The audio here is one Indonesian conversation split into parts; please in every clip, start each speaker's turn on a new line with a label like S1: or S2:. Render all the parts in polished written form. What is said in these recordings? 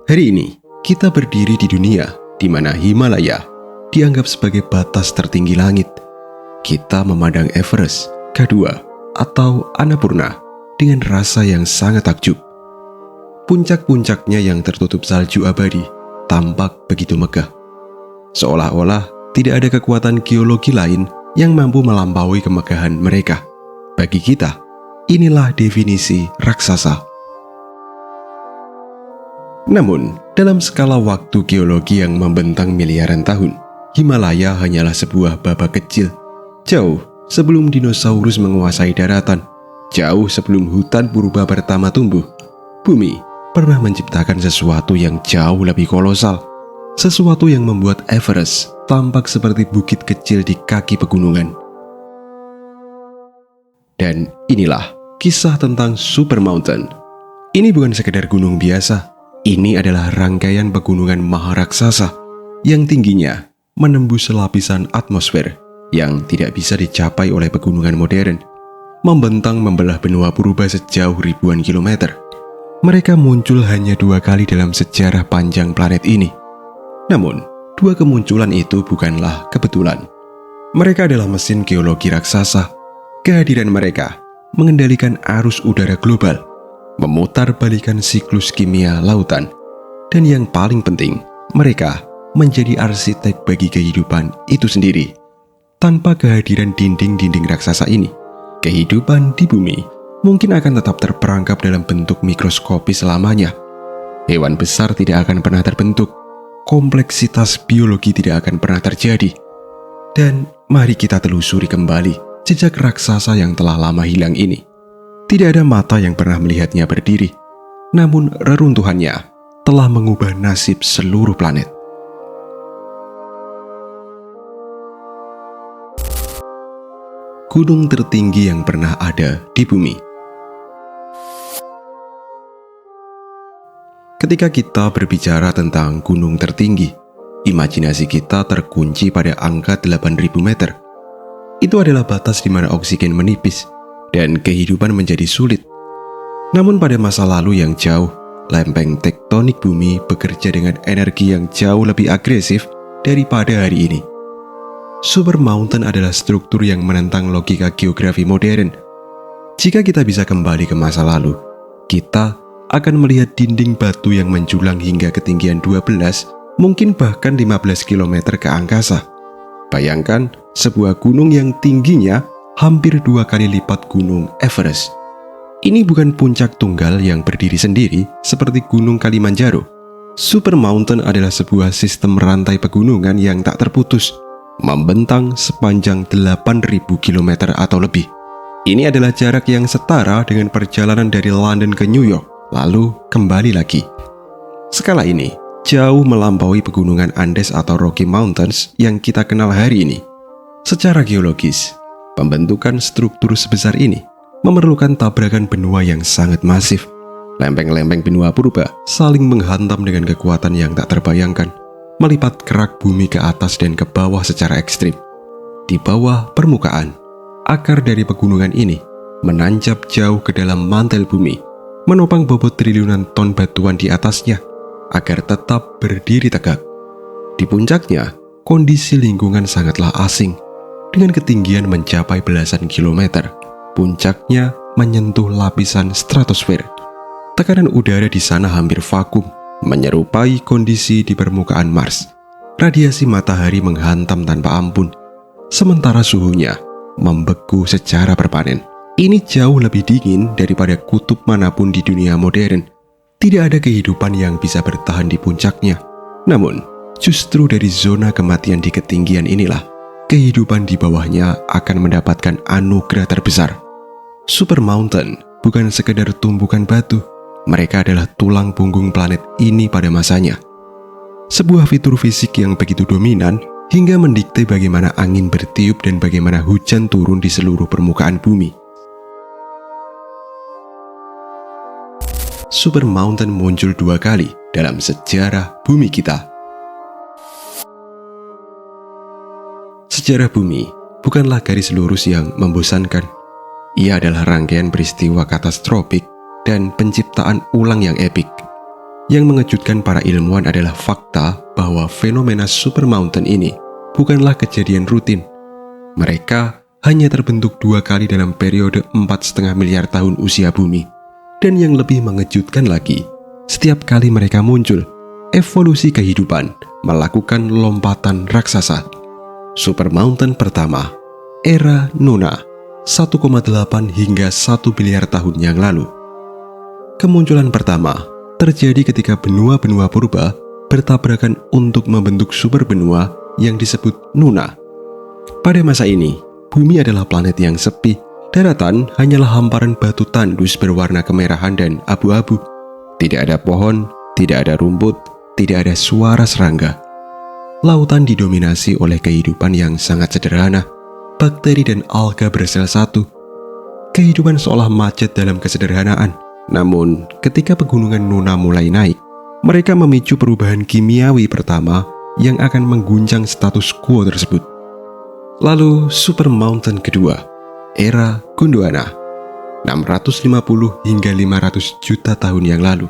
S1: Hari ini, kita berdiri di dunia di mana Himalaya dianggap sebagai batas tertinggi langit. Kita memandang Everest, K2, atau Annapurna dengan rasa yang sangat takjub. Puncak-puncaknya yang tertutup salju abadi tampak begitu megah. Seolah-olah tidak ada kekuatan geologi lain yang mampu melampaui kemegahan mereka. Bagi kita, inilah definisi raksasa. Namun, dalam skala waktu geologi yang membentang miliaran tahun, Himalaya hanyalah sebuah babak kecil. Jauh sebelum dinosaurus menguasai daratan, jauh sebelum hutan purba pertama tumbuh, bumi pernah menciptakan sesuatu yang jauh lebih kolosal. Sesuatu yang membuat Everest tampak seperti bukit kecil di kaki pegunungan. Dan inilah kisah tentang Super Mountain. Ini bukan sekedar gunung biasa. Ini adalah rangkaian pegunungan maharaksasa yang tingginya menembus lapisan atmosfer yang tidak bisa dicapai oleh pegunungan modern. Membentang membelah benua purba sejauh ribuan kilometer. Mereka muncul hanya 2 kali dalam sejarah panjang planet ini. Namun, 2 kemunculan itu bukanlah kebetulan. Mereka adalah mesin geologi raksasa. Kehadiran mereka mengendalikan arus udara global, memutarbalikan siklus kimia lautan, dan yang paling penting, mereka menjadi arsitek bagi kehidupan itu sendiri. Tanpa kehadiran dinding-dinding raksasa ini, kehidupan di bumi mungkin akan tetap terperangkap dalam bentuk mikroskopis selamanya. Hewan besar tidak akan pernah terbentuk, kompleksitas biologi tidak akan pernah terjadi. Dan mari kita telusuri kembali jejak raksasa yang telah lama hilang ini. Tidak ada mata yang pernah melihatnya berdiri, namun reruntuhannya telah mengubah nasib seluruh planet. Gunung tertinggi yang pernah ada di bumi. Ketika kita berbicara tentang gunung tertinggi, imajinasi kita terkunci pada angka 8.000 meter. Itu adalah batas di mana oksigen menipis dan kehidupan menjadi sulit. Namun pada masa lalu yang jauh, lempeng tektonik bumi bekerja dengan energi yang jauh lebih agresif daripada hari ini. Super Mountain adalah struktur yang menentang logika geografi modern. Jika kita bisa kembali ke masa lalu, kita akan melihat dinding batu yang menjulang hingga ketinggian 12, mungkin bahkan 15 km ke angkasa. Bayangkan sebuah gunung yang tingginya hampir 2 kali lipat gunung Everest. Ini bukan puncak tunggal yang berdiri sendiri seperti gunung Kilimanjaro. Super Mountain adalah sebuah sistem rantai pegunungan yang tak terputus, membentang sepanjang 8.000 km atau lebih. Ini adalah jarak yang setara dengan perjalanan dari London ke New York, lalu kembali lagi. Skala ini jauh melampaui pegunungan Andes atau Rocky Mountains yang kita kenal hari ini. Secara geologis, pembentukan struktur sebesar ini memerlukan tabrakan benua yang sangat masif. Lempeng-lempeng benua purba saling menghantam dengan kekuatan yang tak terbayangkan, melipat kerak bumi ke atas dan ke bawah secara ekstrim. Di bawah permukaan, akar dari pegunungan ini menancap jauh ke dalam mantel bumi, menopang bobot triliunan ton batuan di atasnya agar tetap berdiri tegak. Di puncaknya, kondisi lingkungan sangatlah asing. Dengan ketinggian mencapai belasan kilometer, puncaknya menyentuh lapisan stratosfer. Tekanan udara di sana hampir vakum, menyerupai kondisi di permukaan Mars. Radiasi matahari menghantam tanpa ampun, sementara suhunya membeku secara permanen. Ini jauh lebih dingin daripada kutub manapun di dunia modern. Tidak ada kehidupan yang bisa bertahan di puncaknya. Namun, justru dari zona kematian di ketinggian inilah kehidupan di bawahnya akan mendapatkan anugerah terbesar. Super Mountain bukan sekedar tumpukan batu, mereka adalah tulang punggung planet ini pada masanya. Sebuah fitur fisik yang begitu dominan hingga mendikte bagaimana angin bertiup dan bagaimana hujan turun di seluruh permukaan bumi. Super Mountain muncul 2 kali dalam sejarah bumi kita. Sejarah bumi bukanlah garis lurus yang membosankan. Ia adalah rangkaian peristiwa katastrofik dan penciptaan ulang yang epik. Yang mengejutkan para ilmuwan adalah fakta bahwa fenomena super mountain ini bukanlah kejadian rutin. Mereka hanya terbentuk 2 kali dalam periode 4,5 miliar tahun usia bumi. Dan yang lebih mengejutkan lagi, setiap kali mereka muncul, evolusi kehidupan melakukan lompatan raksasa. Super mountain pertama, era Nuna, 1,8 hingga 1 miliar tahun yang lalu. Kemunculan pertama terjadi ketika benua-benua purba bertabrakan untuk membentuk super benua yang disebut Nuna. Pada masa ini, bumi adalah planet yang sepi. Daratan hanyalah hamparan batu tandus berwarna kemerahan dan abu-abu. Tidak ada pohon, tidak ada rumput, tidak ada suara serangga. Lautan didominasi oleh kehidupan yang sangat sederhana. Bakteri dan alga bersel satu. Kehidupan seolah macet dalam kesederhanaan. Namun, ketika pegunungan Nuna mulai naik, mereka memicu perubahan kimiawi pertama yang akan mengguncang status quo tersebut. Lalu, super mountain kedua, era Gondwana, 650 hingga 500 juta tahun yang lalu.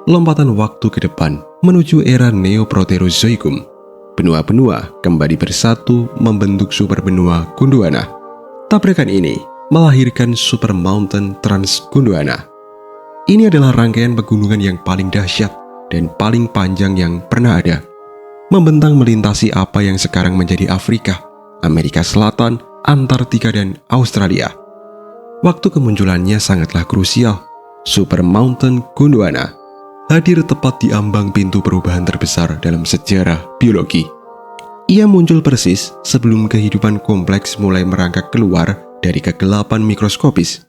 S1: Lompatan waktu ke depan menuju era Neoproterozoikum. Benua-benua kembali bersatu membentuk super benua Gondwana. Tabrakan ini melahirkan super mountain Transgondwana. Ini adalah rangkaian pegunungan yang paling dahsyat dan paling panjang yang pernah ada. Membentang melintasi apa yang sekarang menjadi Afrika, Amerika Selatan, Antartika, dan Australia. Waktu kemunculannya sangatlah krusial. Super mountain Gondwana hadir tepat di ambang pintu perubahan terbesar dalam sejarah biologi. Ia muncul persis sebelum kehidupan kompleks mulai merangkak keluar dari kegelapan mikroskopis.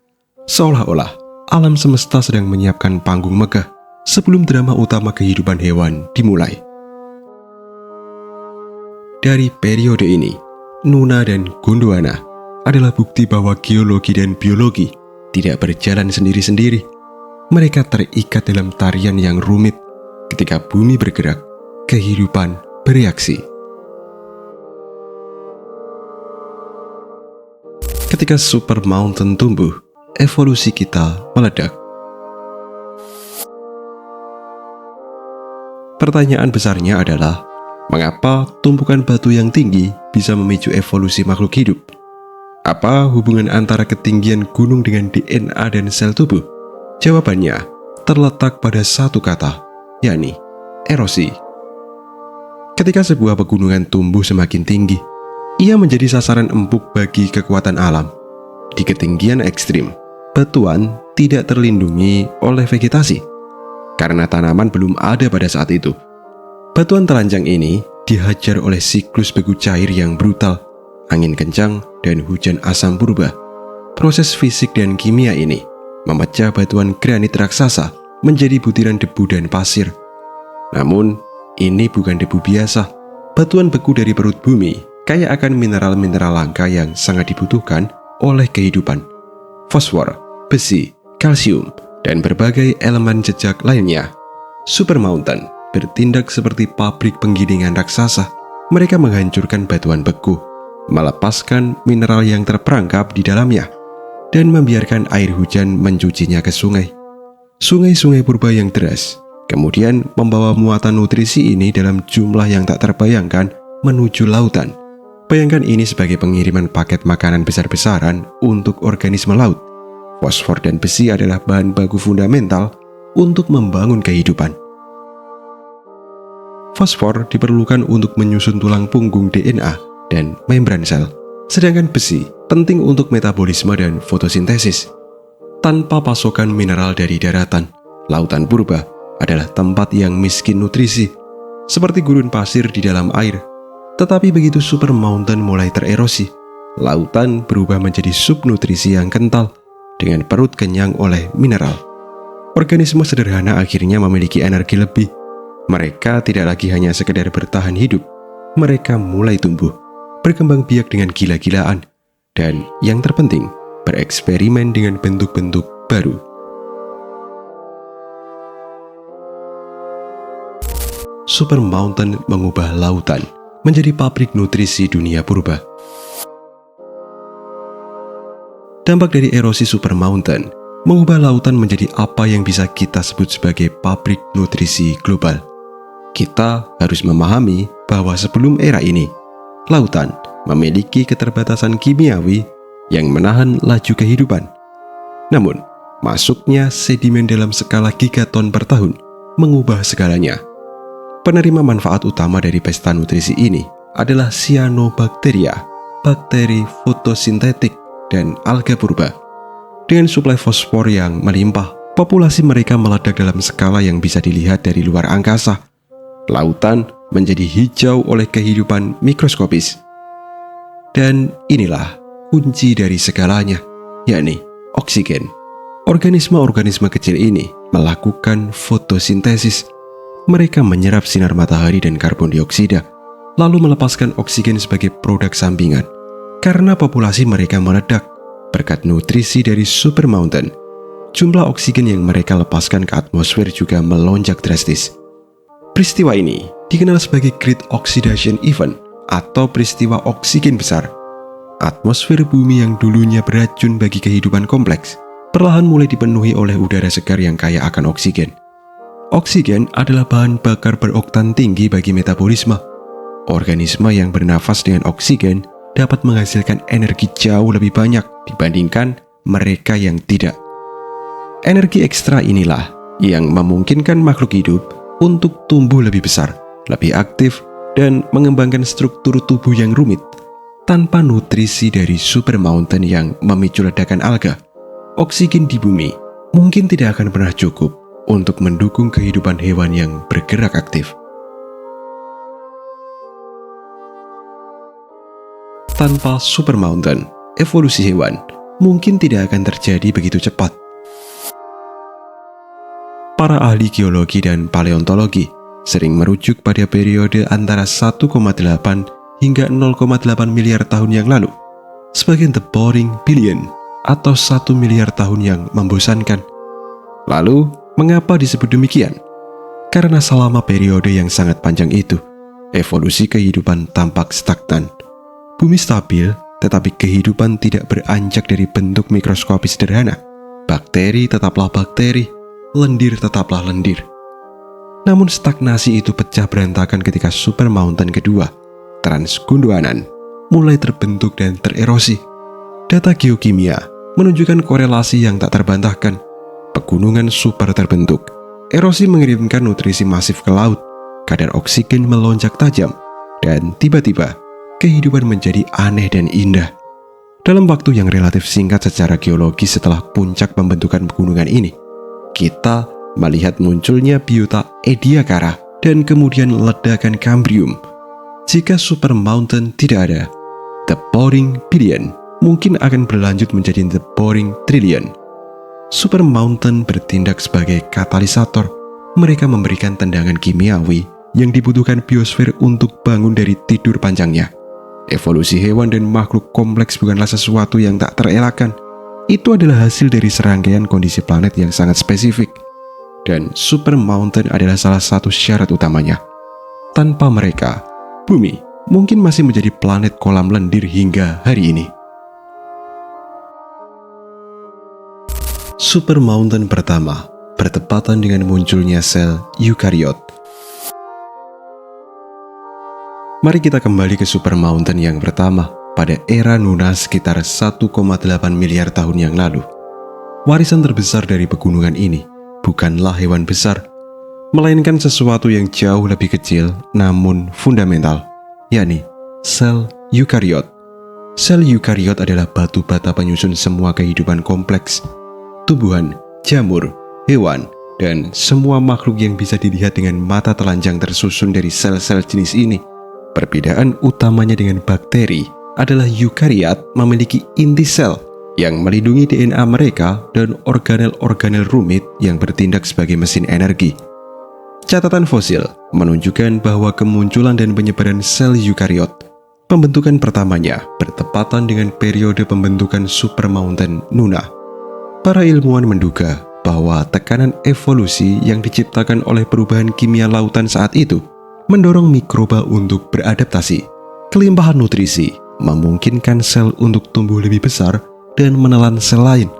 S1: Seolah-olah alam semesta sedang menyiapkan panggung megah sebelum drama utama kehidupan hewan dimulai. Dari periode ini, Nuna dan Gondwana adalah bukti bahwa geologi dan biologi tidak berjalan sendiri-sendiri. Mereka terikat dalam tarian yang rumit. Ketika bumi bergerak, kehidupan bereaksi. Ketika super mountain tumbuh, evolusi kita meledak. Pertanyaan besarnya adalah, mengapa tumpukan batu yang tinggi bisa memicu evolusi makhluk hidup? Apa hubungan antara ketinggian gunung dengan DNA dan sel tubuh? Jawabannya terletak pada satu kata, yakni erosi. Ketika sebuah pegunungan tumbuh semakin tinggi, ia menjadi sasaran empuk bagi kekuatan alam. Di ketinggian ekstrim, batuan tidak terlindungi oleh vegetasi, karena tanaman belum ada pada saat itu. Batuan telanjang ini dihajar oleh siklus beku cair yang brutal, angin kencang, dan hujan asam purba. Proses fisik dan kimia ini memecah batuan granit raksasa menjadi butiran debu dan pasir. Namun, ini bukan debu biasa. Batuan beku dari perut bumi kaya akan mineral-mineral langka yang sangat dibutuhkan oleh kehidupan. Fosfor, besi, kalsium, dan berbagai elemen jejak lainnya. Super mountain bertindak seperti pabrik penggilingan raksasa. Mereka menghancurkan batuan beku, melepaskan mineral yang terperangkap di dalamnya, dan membiarkan air hujan mencucinya ke sungai. Sungai-sungai purba yang deras kemudian membawa muatan nutrisi ini dalam jumlah yang tak terbayangkan menuju lautan. Bayangkan ini sebagai pengiriman paket makanan besar-besaran untuk organisme laut. Fosfor dan besi adalah bahan baku fundamental untuk membangun kehidupan. Fosfor diperlukan untuk menyusun tulang punggung DNA dan membran sel, sedangkan besi penting untuk metabolisme dan fotosintesis. Tanpa pasokan mineral dari daratan, lautan purba adalah tempat yang miskin nutrisi, seperti gurun pasir di dalam air. Tetapi begitu super mountain mulai tererosi, lautan berubah menjadi subnutrisi yang kental, dengan perut kenyang oleh mineral. Organisme sederhana akhirnya memiliki energi lebih. Mereka tidak lagi hanya sekedar bertahan hidup, mereka mulai tumbuh, berkembang biak dengan gila-gilaan, dan yang terpenting, bereksperimen dengan bentuk-bentuk baru. Super mountain mengubah lautan menjadi pabrik nutrisi dunia purba. Dampak dari erosi super mountain mengubah lautan menjadi apa yang bisa kita sebut sebagai pabrik nutrisi global. Kita harus memahami bahwa sebelum era ini, lautan memiliki keterbatasan kimiawi yang menahan laju kehidupan. Namun, masuknya sedimen dalam skala gigaton per tahun mengubah segalanya. Penerima manfaat utama dari pesta nutrisi ini adalah cyanobacteria, bakteri fotosintetik, dan alga purba. Dengan suplai fosfor yang melimpah, populasi mereka meledak dalam skala yang bisa dilihat dari luar angkasa. Lautan menjadi hijau oleh kehidupan mikroskopis. Dan inilah kunci dari segalanya, yakni oksigen. Organisme-organisme kecil ini melakukan fotosintesis. Mereka menyerap sinar matahari dan karbon dioksida, lalu melepaskan oksigen sebagai produk sampingan. Karena populasi mereka meledak berkat nutrisi dari super mountain, jumlah oksigen yang mereka lepaskan ke atmosfer juga melonjak drastis. Peristiwa ini dikenal sebagai Great Oxidation Event atau peristiwa oksigen besar. Atmosfer bumi yang dulunya beracun bagi kehidupan kompleks perlahan mulai dipenuhi oleh udara segar yang kaya akan oksigen. Oksigen adalah bahan bakar beroktan tinggi bagi metabolisme. Organisme yang bernafas dengan oksigen dapat menghasilkan energi jauh lebih banyak dibandingkan mereka yang tidak. Energi ekstra inilah yang memungkinkan makhluk hidup untuk tumbuh lebih besar, lebih aktif, dan mengembangkan struktur tubuh yang rumit. Tanpa nutrisi dari super mountain yang memicu ledakan alga, oksigen di bumi mungkin tidak akan pernah cukup untuk mendukung kehidupan hewan yang bergerak aktif. Tanpa super mountain, evolusi hewan mungkin tidak akan terjadi begitu cepat. Para ahli geologi dan paleontologi sering merujuk pada periode antara 1,8 hingga 0,8 miliar tahun yang lalu sebagai the boring billion atau 1 miliar tahun yang membosankan. Lalu, mengapa disebut demikian? Karena selama periode yang sangat panjang itu, evolusi kehidupan tampak stagnan. Bumi stabil, tetapi kehidupan tidak beranjak dari bentuk mikroskopis sederhana. Bakteri tetaplah bakteri, lendir tetaplah lendir. Namun stagnasi itu pecah berantakan ketika super mountain kedua, Transgondowanan, mulai terbentuk dan tererosi. Data geokimia menunjukkan korelasi yang tak terbantahkan. Pegunungan super terbentuk, erosi mengirimkan nutrisi masif ke laut, kadar oksigen melonjak tajam, dan tiba-tiba kehidupan menjadi aneh dan indah. Dalam waktu yang relatif singkat secara geologi setelah puncak pembentukan pegunungan ini, kita melihat munculnya biota Ediacara dan kemudian ledakan Kambrium. Jika super mountain tidak ada, the boring billion mungkin akan berlanjut menjadi the boring trillion. Super mountain bertindak sebagai katalisator. Mereka memberikan tendangan kimiawi yang dibutuhkan biosfer untuk bangun dari tidur panjangnya. Evolusi hewan dan makhluk kompleks bukanlah sesuatu yang tak terelakkan. Itu adalah hasil dari serangkaian kondisi planet yang sangat spesifik. Dan super mountain adalah salah satu syarat utamanya. Tanpa mereka, bumi mungkin masih menjadi planet kolam lendir hingga hari ini. Super mountain pertama bertepatan dengan munculnya sel eukariot. Mari kita kembali ke super mountain yang pertama pada era Nuna sekitar 1,8 miliar tahun yang lalu. Warisan terbesar dari pegunungan ini bukanlah hewan besar, melainkan sesuatu yang jauh lebih kecil namun fundamental, yakni sel eukariot. Sel eukariot adalah batu bata penyusun semua kehidupan kompleks. Tumbuhan, jamur, hewan, dan semua makhluk yang bisa dilihat dengan mata telanjang tersusun dari sel-sel jenis ini. Perbedaan utamanya dengan bakteri adalah eukariot memiliki inti sel yang melindungi DNA mereka dan organel-organel rumit yang bertindak sebagai mesin energi. Catatan fosil menunjukkan bahwa kemunculan dan penyebaran sel eukariot, pembentukan pertamanya bertepatan dengan periode pembentukan super mountain Nuna. Para ilmuwan menduga bahwa tekanan evolusi yang diciptakan oleh perubahan kimia lautan saat itu mendorong mikroba untuk beradaptasi. Kelimpahan nutrisi memungkinkan sel untuk tumbuh lebih besar dan menelan sel lain.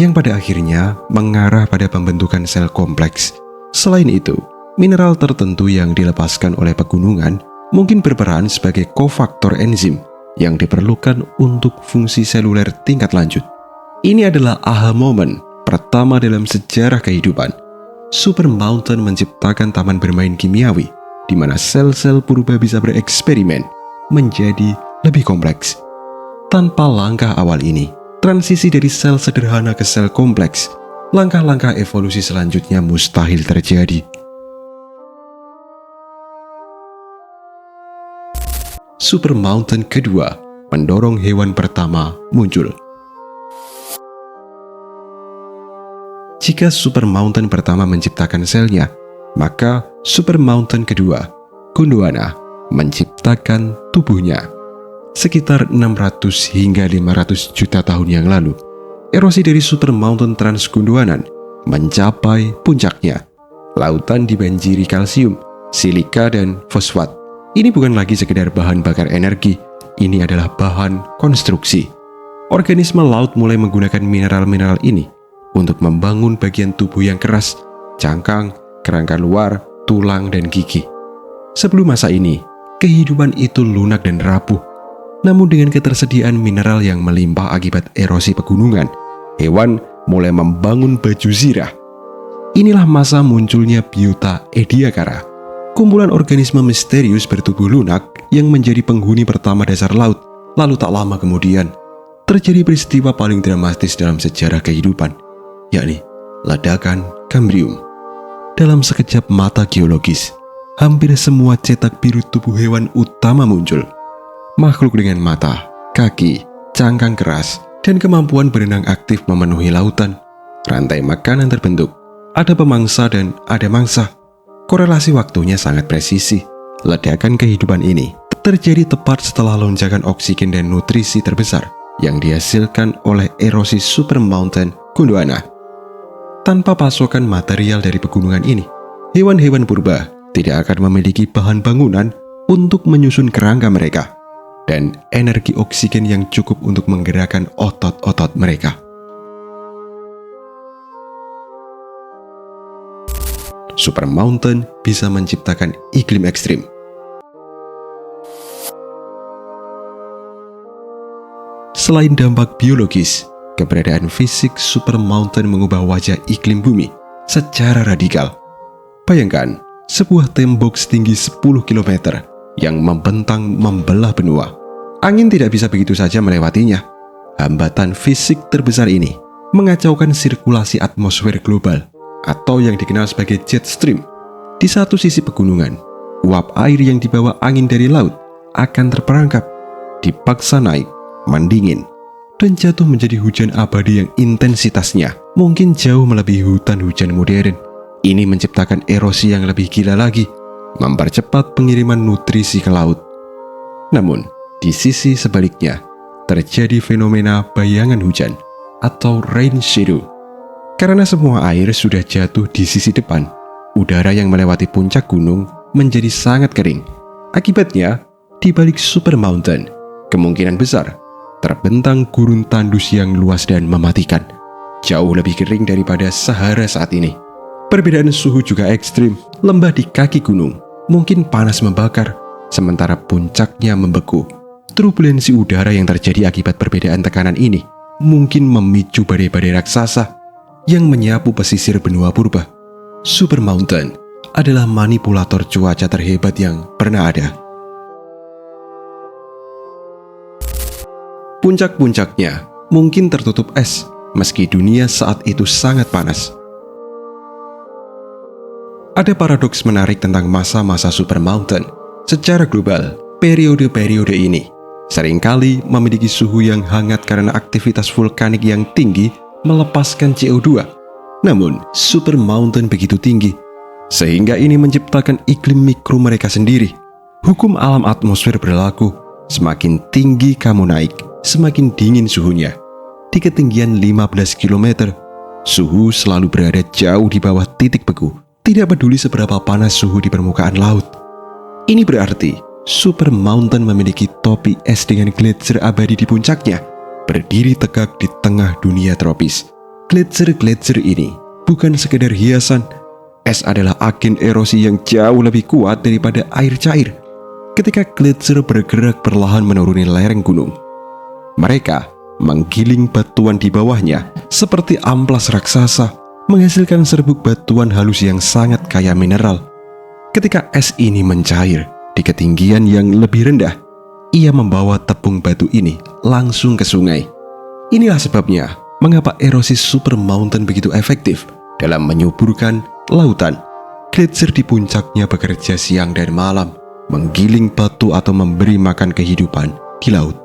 S1: yang pada akhirnya mengarah pada pembentukan sel kompleks. Selain itu, mineral tertentu yang dilepaskan oleh pegunungan mungkin berperan sebagai kofaktor enzim yang diperlukan untuk fungsi seluler tingkat lanjut. Ini adalah aha moment pertama dalam sejarah kehidupan. Super Mountain menciptakan taman bermain kimiawi di mana sel-sel purba bisa bereksperimen menjadi lebih kompleks. Tanpa langkah awal ini, transisi dari sel sederhana ke sel kompleks, langkah-langkah evolusi selanjutnya mustahil terjadi. Super Mountain kedua mendorong hewan pertama muncul. Jika Super Mountain pertama menciptakan selnya, maka Super Mountain kedua, Gondwana, menciptakan tubuhnya. Sekitar 600 hingga 500 juta tahun yang lalu, erosi dari Super Mountain Transgondwanan mencapai puncaknya. Lautan dibanjiri kalsium, silika, dan fosfat. Ini bukan lagi sekedar bahan bakar energi, ini adalah bahan konstruksi. Organisme laut mulai menggunakan mineral-mineral ini untuk membangun bagian tubuh yang keras, cangkang, kerangka luar, tulang, dan gigi. Sebelum masa ini, kehidupan itu lunak dan rapuh. Namun dengan ketersediaan mineral yang melimpah akibat erosi pegunungan, hewan mulai membangun baju zirah. Inilah masa munculnya Biota Ediacara, kumpulan organisme misterius bertubuh lunak yang menjadi penghuni pertama dasar laut. Lalu tak lama kemudian, terjadi peristiwa paling dramatis dalam sejarah kehidupan, yakni ledakan Kambrium. Dalam sekejap mata geologis, hampir semua cetak biru tubuh hewan utama muncul. Makhluk dengan mata, kaki, cangkang keras, dan kemampuan berenang aktif memenuhi lautan. Rantai makanan terbentuk, ada pemangsa dan ada mangsa. Korelasi waktunya sangat presisi. Ledakan kehidupan ini terjadi tepat setelah lonjakan oksigen dan nutrisi terbesar yang dihasilkan oleh erosi Super Mountain Gondwana. Tanpa pasokan material dari pegunungan ini, hewan-hewan purba tidak akan memiliki bahan bangunan untuk menyusun kerangka mereka dan energi oksigen yang cukup untuk menggerakkan otot-otot mereka. Super Mountain bisa menciptakan iklim ekstrim. Selain dampak biologis, keberadaan fisik Super Mountain mengubah wajah iklim bumi secara radikal. Bayangkan, sebuah tembok setinggi 10 km yang membentang membelah benua. Angin tidak bisa begitu saja melewatinya. Hambatan fisik terbesar ini mengacaukan sirkulasi atmosfer global atau yang dikenal sebagai jet stream. Di satu sisi pegunungan, uap air yang dibawa angin dari laut akan terperangkap, dipaksa naik, mendingin, dan jatuh menjadi hujan abadi yang intensitasnya mungkin jauh melebihi hutan hujan modern. Ini menciptakan erosi yang lebih gila lagi, mempercepat pengiriman nutrisi ke laut. Namun, di sisi sebaliknya, terjadi fenomena bayangan hujan atau rain shadow. Karena semua air sudah jatuh di sisi depan, udara yang melewati puncak gunung menjadi sangat kering. Akibatnya, di balik Super Mountain, kemungkinan besar terbentang gurun tandus yang luas dan mematikan, jauh lebih kering daripada Sahara saat ini. Perbedaan suhu juga ekstrim. Lembah di kaki gunung mungkin panas membakar, sementara puncaknya membeku. Turbulensi udara yang terjadi akibat perbedaan tekanan ini mungkin memicu badai-badai raksasa yang menyapu pesisir benua purba. Super Mountain adalah manipulator cuaca terhebat yang pernah ada. Puncak-puncaknya mungkin tertutup es, meski dunia saat itu sangat panas. Ada paradoks menarik tentang masa-masa Super Mountain. Secara global, periode-periode ini seringkali memiliki suhu yang hangat karena aktivitas vulkanik yang tinggi melepaskan CO2. Namun, Super Mountain begitu tinggi, sehingga ini menciptakan iklim mikro mereka sendiri. Hukum alam atmosfer berlaku, semakin tinggi kamu naik, semakin dingin suhunya. Di ketinggian 15 km, suhu selalu berada jauh di bawah titik beku. Tidak peduli seberapa panas suhu di permukaan laut. Ini berarti Super Mountain memiliki topi es dengan gletser abadi di puncaknya, berdiri tegak di tengah dunia tropis. Gletser-gletser ini bukan sekedar hiasan. Es adalah agen erosi yang jauh lebih kuat daripada air cair. Ketika gletser bergerak perlahan menuruni lereng gunung, mereka menggiling batuan di bawahnya seperti amplas raksasa, menghasilkan serbuk batuan halus yang sangat kaya mineral. Ketika es ini mencair di ketinggian yang lebih rendah, ia membawa tepung batu ini langsung ke sungai. Inilah sebabnya mengapa erosi Super Mountain begitu efektif dalam menyuburkan lautan. Gletser di puncaknya bekerja siang dan malam, menggiling batu atau memberi makan kehidupan di laut.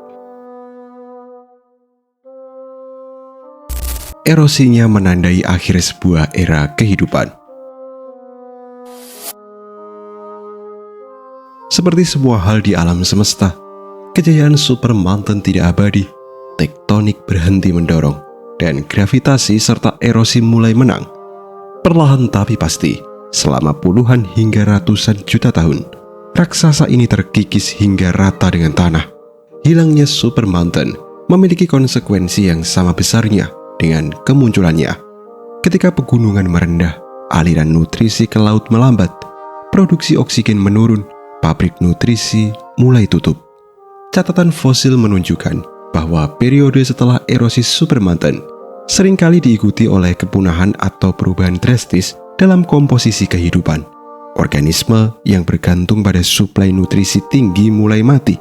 S1: Erosinya menandai akhir sebuah era kehidupan. Seperti semua hal di alam semesta, kejayaan Super Mountain tidak abadi. Tektonik berhenti mendorong, dan gravitasi serta erosi mulai menang. Perlahan tapi pasti, selama puluhan hingga ratusan juta tahun, raksasa ini terkikis hingga rata dengan tanah. Hilangnya Super Mountain memiliki konsekuensi yang sama besarnya dengan kemunculannya. Ketika pegunungan merendah, aliran nutrisi ke laut melambat, produksi oksigen menurun, pabrik nutrisi mulai tutup. Catatan fosil menunjukkan bahwa periode setelah erosi Super Mountain seringkali diikuti oleh kepunahan atau perubahan drastis dalam komposisi kehidupan. Organisme yang bergantung pada suplai nutrisi tinggi mulai mati,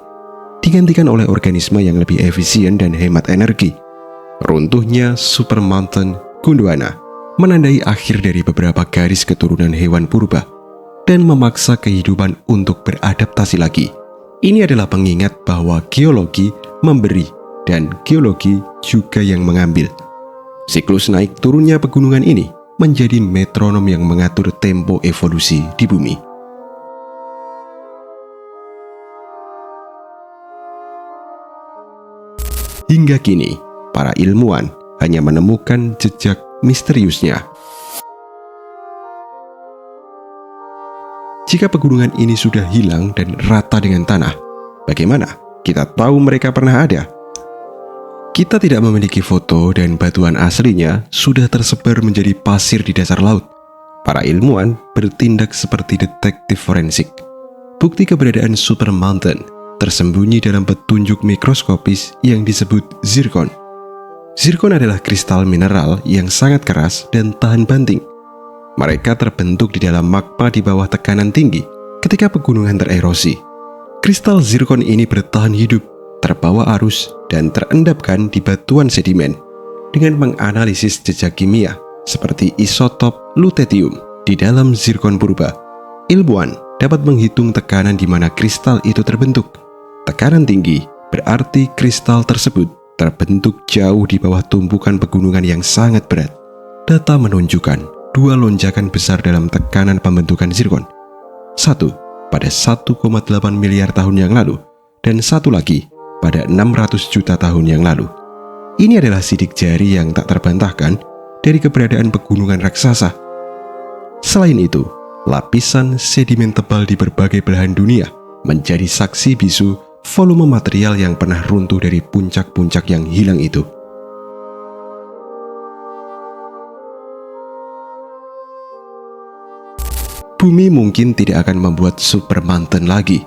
S1: digantikan oleh organisme yang lebih efisien dan hemat energi. Runtuhnya Super Mountain Gondwana menandai akhir dari beberapa garis keturunan hewan purba dan memaksa kehidupan untuk beradaptasi lagi. Ini adalah pengingat bahwa geologi memberi dan geologi juga yang mengambil. Siklus naik turunnya pegunungan ini menjadi metronom yang mengatur tempo evolusi di bumi. Hingga kini, para ilmuwan hanya menemukan jejak misteriusnya. Jika pegunungan ini sudah hilang dan rata dengan tanah, bagaimana kita tahu mereka pernah ada? Kita tidak memiliki foto dan batuan aslinya sudah tersebar menjadi pasir di dasar laut. Para ilmuwan bertindak seperti detektif forensik. Bukti keberadaan Super Mountain tersembunyi dalam petunjuk mikroskopis yang disebut zirkon. Zirkon adalah kristal mineral yang sangat keras dan tahan banting. Mereka terbentuk di dalam magma di bawah tekanan tinggi ketika pegunungan tererosi. Kristal zirkon ini bertahan hidup, terbawa arus, dan terendapkan di batuan sedimen. Dengan menganalisis jejak kimia seperti isotop lutetium di dalam zirkon purba, ilmuwan dapat menghitung tekanan di mana kristal itu terbentuk. Tekanan tinggi berarti kristal tersebut terbentuk jauh di bawah tumpukan pegunungan yang sangat berat. Data menunjukkan dua lonjakan besar dalam tekanan pembentukan zirkon. Satu pada 1,8 miliar tahun yang lalu, dan satu lagi pada 600 juta tahun yang lalu. Ini adalah sidik jari yang tak terbantahkan dari keberadaan pegunungan raksasa. Selain itu, lapisan sedimen tebal di berbagai belahan dunia menjadi saksi bisu volume material yang pernah runtuh dari puncak-puncak yang hilang itu. Bumi mungkin tidak akan membuat Super Mountain lagi.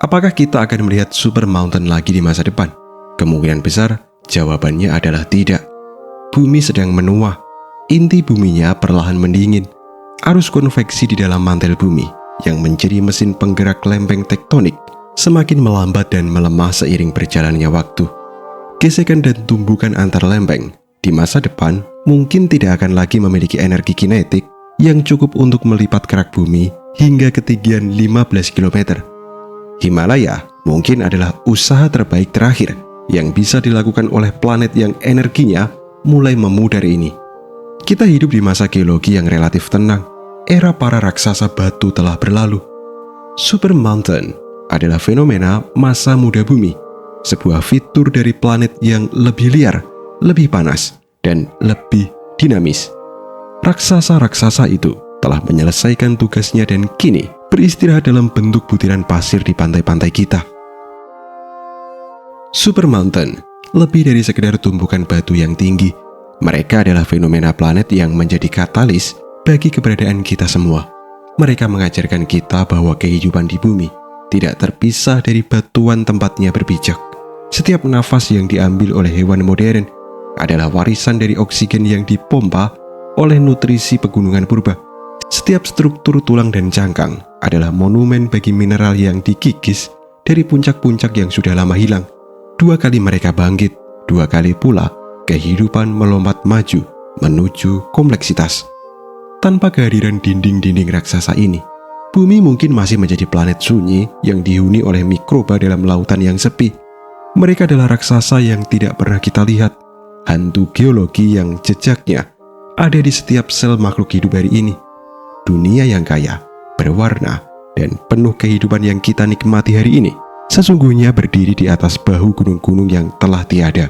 S1: Apakah kita akan melihat Super Mountain lagi di masa depan? Kemungkinan besar, jawabannya adalah tidak. Bumi sedang menua, inti buminya perlahan mendingin. Arus konveksi di dalam mantel bumi, yang menjadi mesin penggerak lempeng tektonik, semakin melambat dan melemah seiring berjalannya waktu. Gesekan dan tumbukan antar lempeng di masa depan mungkin tidak akan lagi memiliki energi kinetik yang cukup untuk melipat kerak bumi hingga ketinggian 15 km. Himalaya mungkin adalah usaha terbaik terakhir yang bisa dilakukan oleh planet yang energinya mulai memudar ini. Kita hidup di masa geologi yang relatif tenang. Era para raksasa batu telah berlalu. Super Mountain adalah fenomena masa muda bumi, sebuah fitur dari planet yang lebih liar, lebih panas, dan lebih dinamis. Raksasa-raksasa itu telah menyelesaikan tugasnya dan kini beristirahat dalam bentuk butiran pasir di pantai-pantai kita. Supermountain lebih dari sekedar tumpukan batu yang tinggi. Mereka adalah fenomena planet yang menjadi katalis bagi keberadaan kita semua. Mereka mengajarkan kita bahwa kehidupan di bumi tidak terpisah dari batuan tempatnya berpijak. Setiap nafas yang diambil oleh hewan modern adalah warisan dari oksigen yang dipompa oleh nutrisi pegunungan purba. Setiap struktur tulang dan cangkang adalah monumen bagi mineral yang dikikis dari puncak-puncak yang sudah lama hilang. 2 kali mereka bangkit, 2 kali pula kehidupan melompat maju menuju kompleksitas. Tanpa kehadiran dinding-dinding raksasa ini, bumi mungkin masih menjadi planet sunyi yang dihuni oleh mikroba dalam lautan yang sepi. Mereka adalah raksasa yang tidak pernah kita lihat, hantu geologi yang jejaknya ada di setiap sel makhluk hidup hari ini. Dunia yang kaya, berwarna, dan penuh kehidupan yang kita nikmati hari ini sesungguhnya berdiri di atas bahu gunung-gunung yang telah tiada.